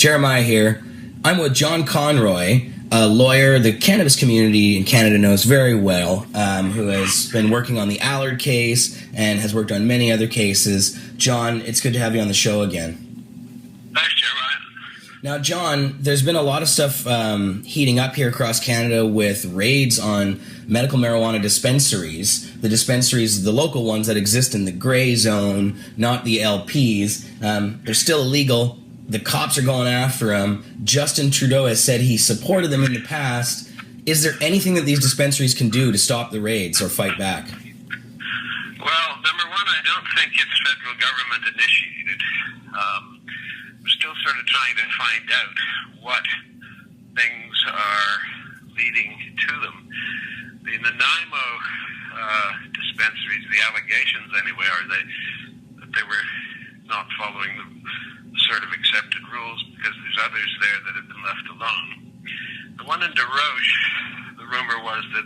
Jeremiah here. I'm with John Conroy, a lawyer the cannabis community in Canada knows very well, who has been working on the Allard case and has worked on many other cases. John, it's good to have you on the show again. Thanks, Jeremiah. Now, John, there's been a lot of stuff heating up here across Canada with raids on medical marijuana dispensaries. The dispensaries, the local ones that exist in the gray zone, not the LPs. They're still illegal. The cops are going after them. Justin Trudeau has said he supported them in the past. Is there anything that these dispensaries can do to stop the raids or fight back? Well, number one, I don't think it's federal government initiated. We're still sort of trying to find out what things are leading to them. The Nanaimo dispensaries, the allegations anyway, are that they were not following the sort of accepted rules because there's others there that have been left alone. The one in DeRoche, the rumor was that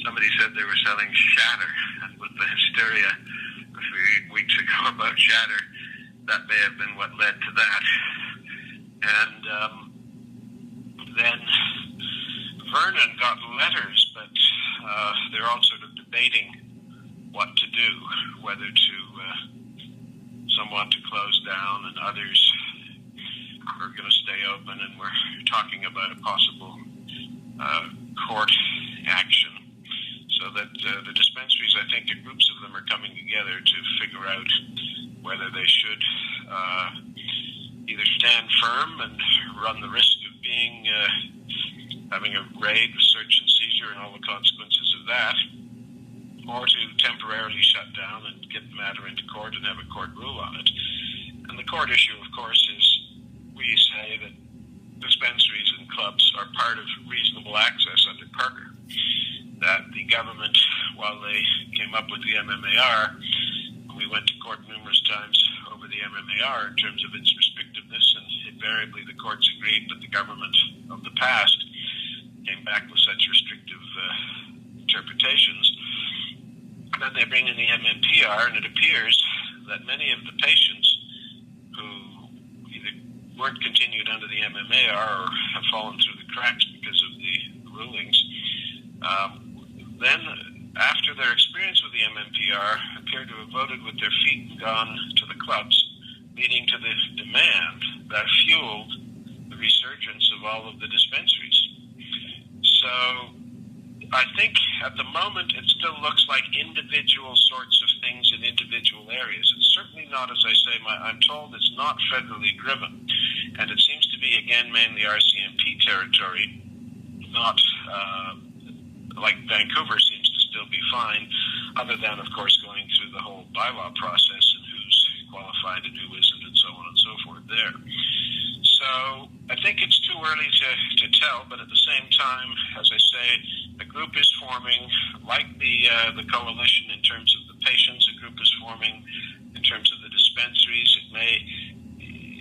somebody said they were selling shatter, and with the hysteria a few weeks ago about shatter, that may have been what led to that. And then Vernon got letters, but they're all sort of debating what to do, whether to some want to close down and others are going to stay open, and we're talking about a possible court action. So that the dispensaries, I think groups of them are coming together to figure out whether they should either stand firm and run the risk of being having a raid, search and seizure and all the consequences of that, or to temporarily shut down and get the matter into court and have a court rule on it. And the court issue, of course, is we say that dispensaries and clubs are part of reasonable access under Parker. That the government, while they came up with the MMAR, we went to court numerous times over the MMAR in terms of its restrictiveness, and invariably the courts agreed, but the government of the past came back with such restrictive interpretations. Then they bring in the MMPR, and it appears that many of the patients who either weren't continued under the MMAR or have fallen through the cracks because of the rulings, then after their experience with the MMPR, appear to have voted with their feet and gone to the clubs, leading to the demand that fueled the resurgence of all of the dispensaries. So I think at the moment it still looks like individual sorts of things in individual areas. It's certainly not, as I say, I'm told it's not federally driven. And it seems to be, again, mainly RCMP territory, not like Vancouver seems to still be fine, other than, of course, going through the whole bylaw process and who's qualified and who isn't and so on and so forth there. So I think it's too early to tell, but at the same time, as I say, a group is forming, like the coalition in terms of the patients, a group is forming in terms of the dispensaries. It may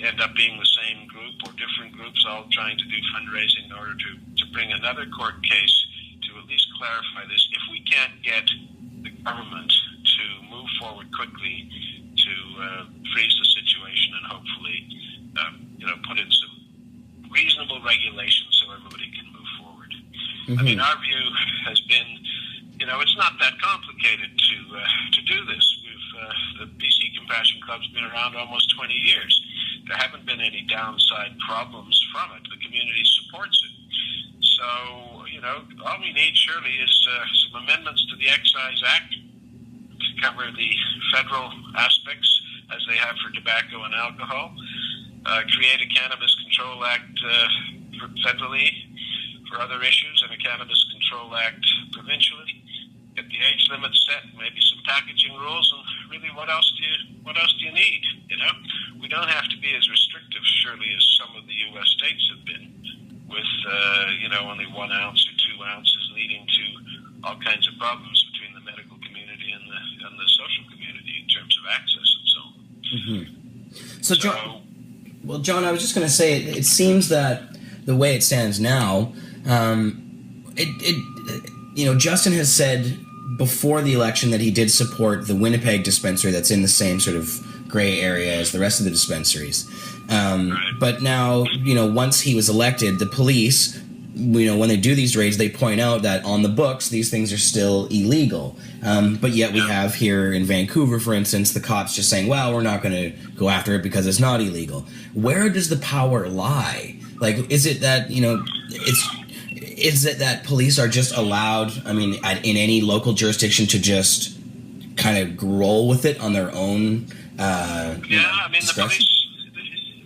end up being the same group or different groups all trying to do fundraising in order to bring another court case to at least clarify this. If we can't get the government to move forward quickly to freeze the situation and hopefully put in some reasonable regulations so everybody can move forward. Mm-hmm. I mean, our view has been, it's not that complicated to do this. The BC Compassion Club's been around almost 20 years. There haven't been any downside problems from it. The community supports it. So, all we need surely is some amendments to the Excise Act to cover the federal aspects as they have for tobacco and alcohol. Create a Cannabis Control Act federally for other issues, and a Cannabis Control Act provincially. Get the age limit set, maybe some packaging rules, and really, what else do you need? We don't have to be as restrictive, surely, as some of the U.S. states have been, with only 1 ounce or 2 ounces, leading to all kinds of problems between the medical community and the social community in terms of access and so on. Mm-hmm. So John, I was just going to say, it seems that the way it stands now, Justin has said before the election that he did support the Winnipeg dispensary that's in the same sort of gray area as the rest of the dispensaries. But now, once he was elected, the police, when they do these raids, they point out that on the books, these things are still illegal. But yet we have here in Vancouver, for instance, the cops just saying, well, we're not going to go after it because it's not illegal. Where does the power lie? Like, is it that, is it that police are just allowed, in any local jurisdiction to just kind of roll with it on their own discretion?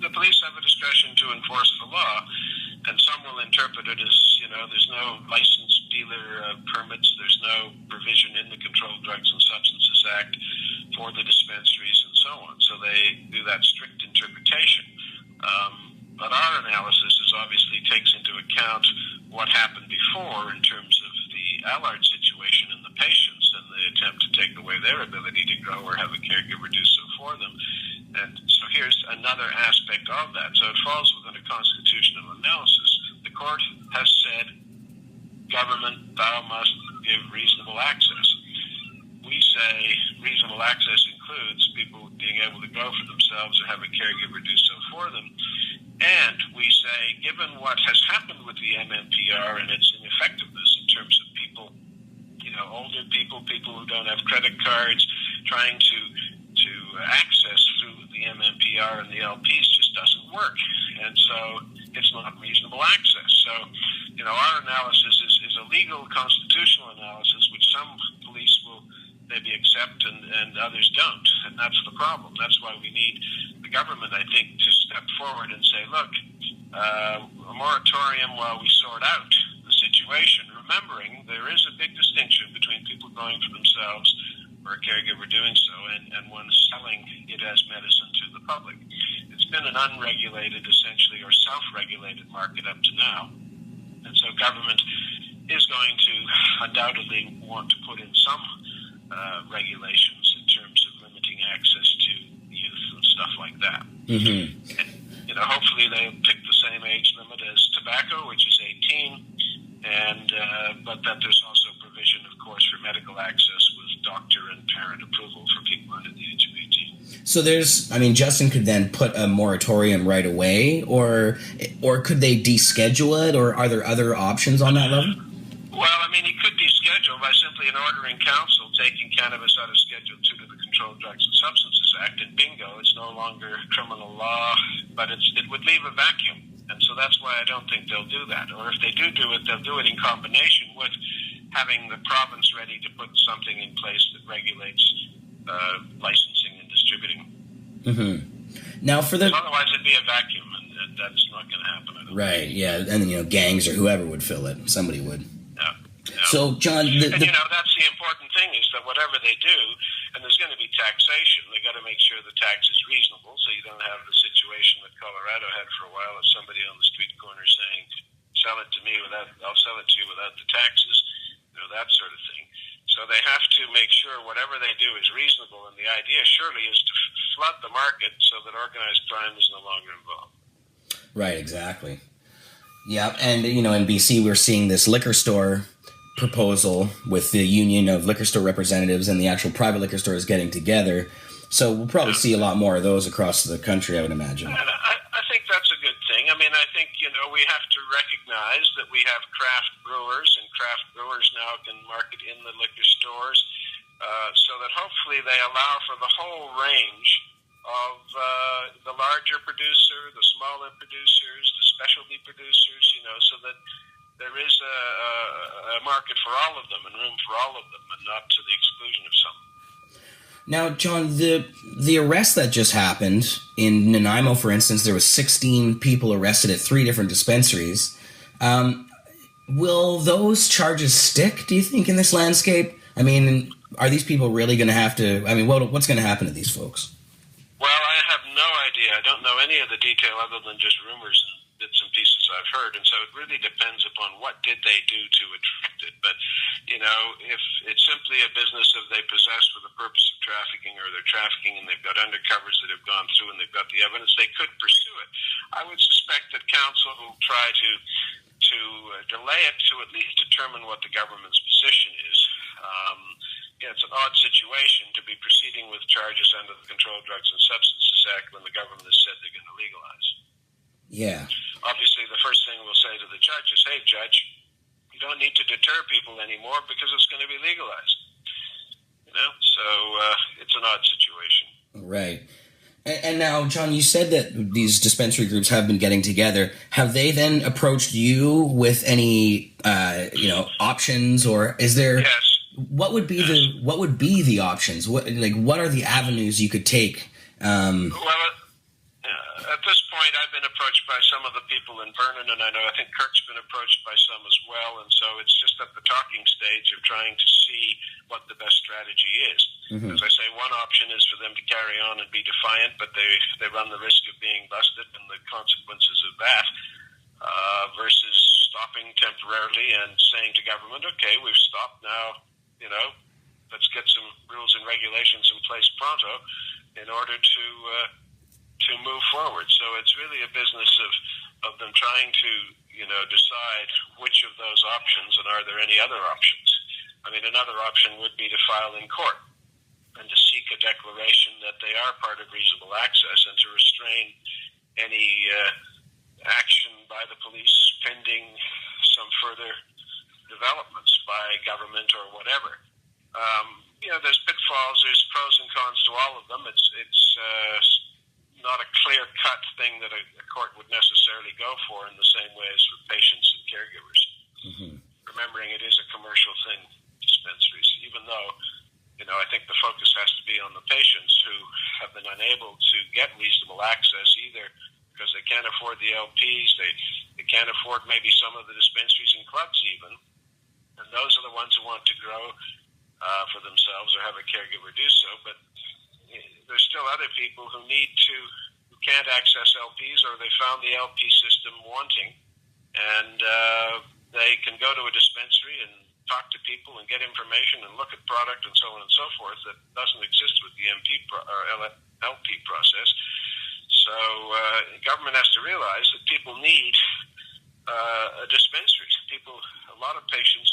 The police have a discretion to enforce the law, and some will interpret it as, there's no licensed dealer permits, there's no provision in the Controlled Drugs and Substances Act for the dispensaries and so on. So they do that strict interpretation. But our analysis obviously takes into account what happened before in terms of the Allard situation and the patients and the attempt to take away their ability to go or have a caregiver do so for them. And so here's another aspect of that. So it falls within a constitutional analysis. The court has said, government, thou must give reasonable access. We say reasonable access includes people being able to go for themselves or have a caregiver do so for them. And we say, given what has happened with the MMPR and its ineffectiveness in terms of people, older people who don't have credit cards, trying to access through the MMPR and the LPs just doesn't work. And so it's not reasonable access. So, our analysis is a legal constitutional analysis, which some police will maybe accept and others don't. And that's the problem. That's why we need the government, I think, to step forward and say, look, a moratorium while we sort out the situation, remembering there is a big distinction between people going for themselves or a caregiver doing so and one selling it as medicine to the public. It's been an unregulated, essentially, or self-regulated market up to now. And so government is going to undoubtedly want to put in some regulations in terms of limiting access to youth and stuff like that. Mm-hmm. And, hopefully they'll pick the same age limit as tobacco, which is 18, and but that there's also provision, of course, for medical access with doctor and parent approval for people under the age of 18. So Justin could then put a moratorium right away, or could they deschedule it, or are there other options on that level? Well, he could deschedule by simply an order in council taking cannabis out of Schedule 2 to the Controlled Drugs and Substances Act, and bingo, it's no longer criminal law, but it would leave a vacuum. And so that's why I don't think they'll do that. Or if they do it, they'll do it in combination with having the province ready to put something in place that regulates licensing and distributing. Mm-hmm. Now, otherwise it'd be a vacuum, and that's not going to happen. Right, yeah, and gangs or whoever would fill it. Somebody would. Yeah. So, John, that's the important thing, is that whatever they do, and there's going to be taxation, they got to make sure the tax is reasonable, so you don't have the situation that Colorado had for a while of somebody on the street corner saying, sell it to me I'll sell it to you without the taxes, that sort of thing. So they have to make sure whatever they do is reasonable, and the idea surely is to flood the market so that organized crime is no longer involved. Right, exactly. Yeah, and in BC we're seeing this liquor store proposal with the Union of Liquor Store Representatives and the actual private liquor stores getting together. So we'll probably see a lot more of those across the country, I would imagine. I think that's a good thing. I think, we have to recognize that we have craft brewers, and craft brewers now can market in the liquor stores, so that hopefully they allow for the whole range of the larger producer, the smaller producers, the specialty producers, so that there is a market for all of them and room for all of them, and not to the exclusion of some. Now, John, the arrest that just happened in Nanaimo, for instance, there was 16 people arrested at 3 different dispensaries. Will those charges stick, do you think, in this landscape? Are these people really going to have to... what's going to happen to these folks? Well, I have no idea. I don't know any of the detail other than just rumors and bits and pieces I've heard, and so it really depends upon what did they do to attract it. But, if it's simply a business of they possess for the purpose of trafficking, or they're trafficking and they've got undercovers that have gone through and they've got the evidence, they could pursue it. I would suspect that council will try to delay it to at least determine what the government's position is. yeah, it's an odd situation to be proceeding with charges under the Controlled Drugs and Substances Act when the government has said they're going to legalize. Yeah. Obviously, the first thing we'll say to the judge is, hey, judge, you don't need to deter people anymore because it's going to be legalized. So it's an odd situation. Right. And now, John, you said that these dispensary groups have been getting together. Have they then approached you with any, options, or is there? Yes. What would be the options? What are the avenues you could take? Well, at this point, I've been approached by some of the people in Vernon, and I think Kirk's been approached by some as well. And so it's just at the talking stage of trying to see what the best strategy is. Mm-hmm. As I say, one option is for them to carry on and be defiant, but they run the risk of being busted and the consequences of that, versus stopping temporarily and saying to government, okay, we've stopped now, let's get some rules and regulations in place pronto in order to move forward. So it's really a business of them trying to, decide which of those options, and are there any other options? I mean, another option would be to file in court and to seek a declaration that they are part of reasonable access and to restrain any action by the police pending some further developments by government or whatever. There's pitfalls, there's pros and cons to all of them. It's not a clear-cut thing that a court would necessarily go for in the same way as for patients and caregivers. Mm-hmm. Remembering it is a commercial thing, dispensaries, even though, I think the focus has to be on the patients who have been unable to get reasonable access either because they can't afford the LPs, they can't afford maybe some of the dispensaries and clubs even, and those are the ones who want to grow for themselves or have a caregiver do so, but there's still other people who can't access LPs, or they found the LP system wanting, and they can go to a dispensary and talk to people and get information and look at product and so on and so forth that doesn't exist with the LP process. So government has to realize that people need a dispensary. A lot of patients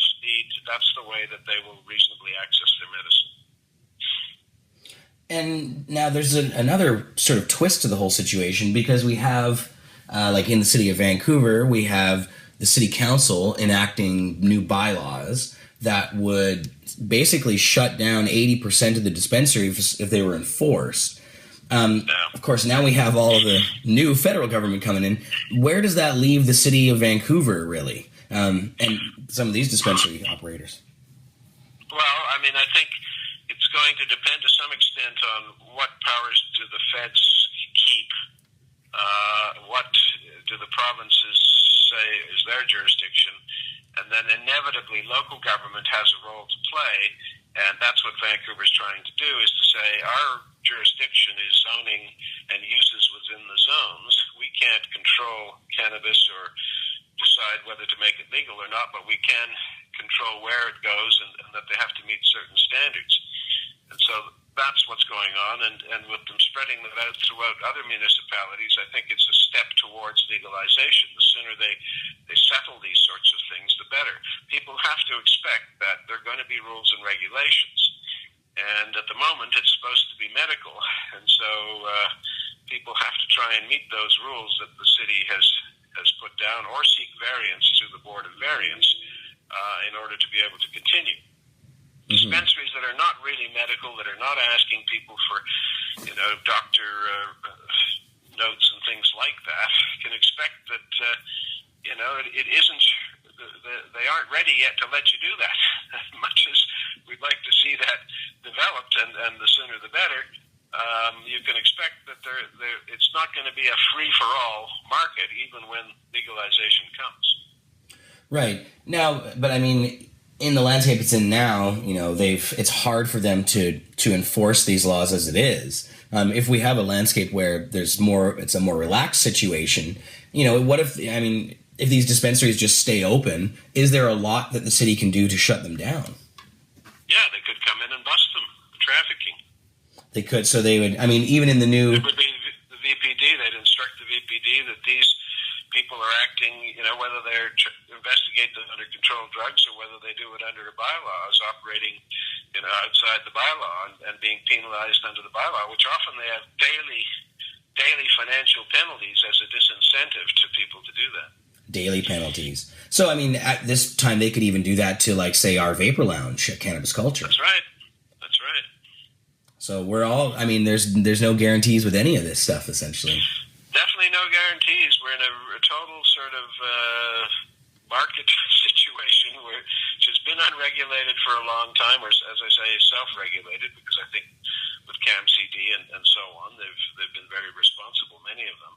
that's the way that they will reasonably access their medicine. And now there's another sort of twist to the whole situation, because we have, like in the city of Vancouver, we have the city council enacting new bylaws that would basically shut down 80% of the dispensaries if they were enforced. Of course, now we have all of the new federal government coming in. Where does that leave the city of Vancouver, really, and some of these dispensary operators? Well, I think it's going to depend to some extent on what powers do the feds keep, what do the provinces say is their jurisdiction, and then inevitably local government has a role to play, and that's what Vancouver's trying to do, is to say our jurisdiction is zoning and uses within the zones. We can't control cannabis or decide whether to make it legal or not, but we can control where it goes and that they have to meet certain standards. And so that's what's going on, and with them spreading that out throughout other municipalities, I think it's a step towards legalization. The sooner they settle these sorts of things, the better. People have to expect that there are going to be rules and regulations, and at the moment it's supposed to be medical, and so people have to try and meet those rules that the city has put down, or seek variance through the Board of Variance in order to be able to continue. Mm-hmm. Dispensaries that are not really medical, that are not asking people for, doctor notes and things like that, can expect that, it isn't, they aren't ready yet to let you do that. As much as we'd like to see that developed, and the sooner the better, you can expect that it's not going to be a free-for-all market, even when legalization comes. Right. Now, but in the landscape it's in now, it's hard for them to enforce these laws as it is. If we have a landscape where it's a more relaxed situation, what if these dispensaries just stay open? Is there a lot that the city can do to shut them down? Yeah, they could come in and bust them, trafficking. They could, so they would, even in the new... It would be the VPD, they'd instruct the VPD that these people are acting, whether they're investigate them under controlled drugs or whether they do it under the bylaws, operating outside the bylaw and being penalized under the bylaw, which often they have daily financial penalties as a disincentive to people to do that. Daily penalties. So, I mean, at this time, they could even do that to, like, say, our Vapor Lounge at Cannabis Culture. That's right. So we're all, I mean, there's no guarantees with any of this stuff, essentially. Definitely no guarantees. We're in a total sort of market situation which has been unregulated for a long time, or as I say, self-regulated, because I think with CAMCD and so on, they've been very responsible, many of them.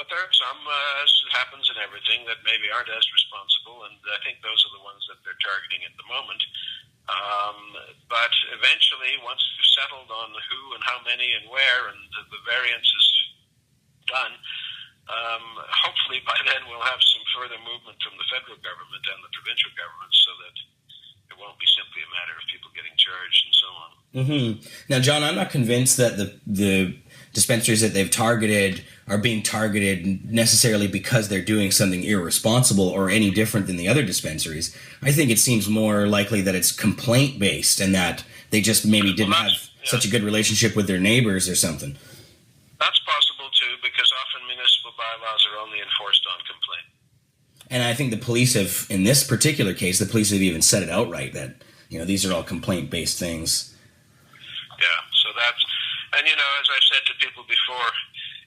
But there are some, as happens in everything, that maybe aren't as responsible, and I think those are the ones that they're targeting at the moment. But eventually, once we've settled on who and how many and where, and the variance is done, hopefully by then we'll have some further movement from the federal government and the provincial government, so that it won't be simply a matter of people getting charged and so on. Mm-hmm. Now, John, I'm not convinced that the dispensaries that they've targeted are being targeted necessarily because they're doing something irresponsible or any different than the other dispensaries. I think it seems more likely that it's complaint-based and that they just maybe didn't have such a good relationship with their neighbors or something. That's possible, too, because often municipal bylaws are only enforced on complaint. And I think the police have, in this particular case, the police have even said it outright that, these are all complaint-based things. Yeah, so that's, and as I've said to people before,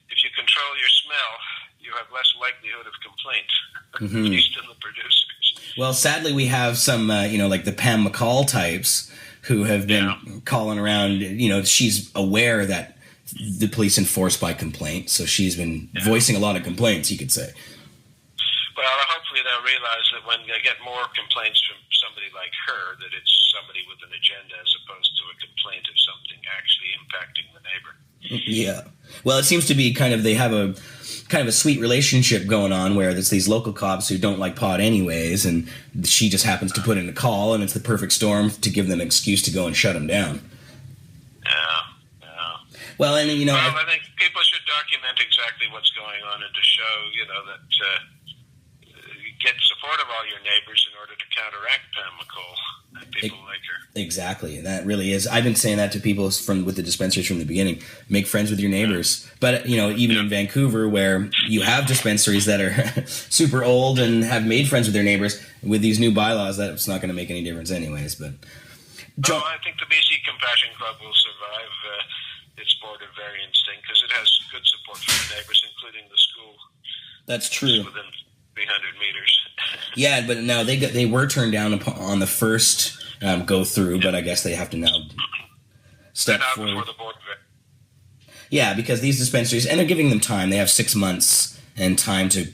if you control your smell, you have less likelihood of complaint, at least in the producers. Well, sadly, we have some, like the Pam McCall types who have been calling around. She's aware that the police enforce by complaint, so she's been voicing a lot of complaints, you could say. Well, hopefully they'll realize that when they get more complaints from somebody like her, that it's somebody with an agenda as opposed to a complaint of something actually impacting the neighbor. Yeah. Well, it seems to be they have a kind of a sweet relationship going on where there's these local cops who don't like pot anyways, and she just happens to put in a call, and it's the perfect storm to give them an excuse to go and shut them down. Yeah. Well, and I think people should document exactly what's going on and to show, that you get support of all your neighbors in order to counteract Pam McCall and people like her. Exactly. That really is. I've been saying that to people with the dispensaries from the beginning. Make friends with your neighbors. But, even in Vancouver, where you have dispensaries that are super old and have made friends with their neighbors, with these new bylaws, that's not going to make any difference anyways. But I think the BC Compassion Club will survive its board of variance thing because it has good support from the neighbors, including the school. That's true. Within 300 meters. Yeah, but now they were turned down on the first go through, but I guess they have to now step forward. Before the board. Yeah, because these dispensaries, and they're giving them time. They have 6 months and time to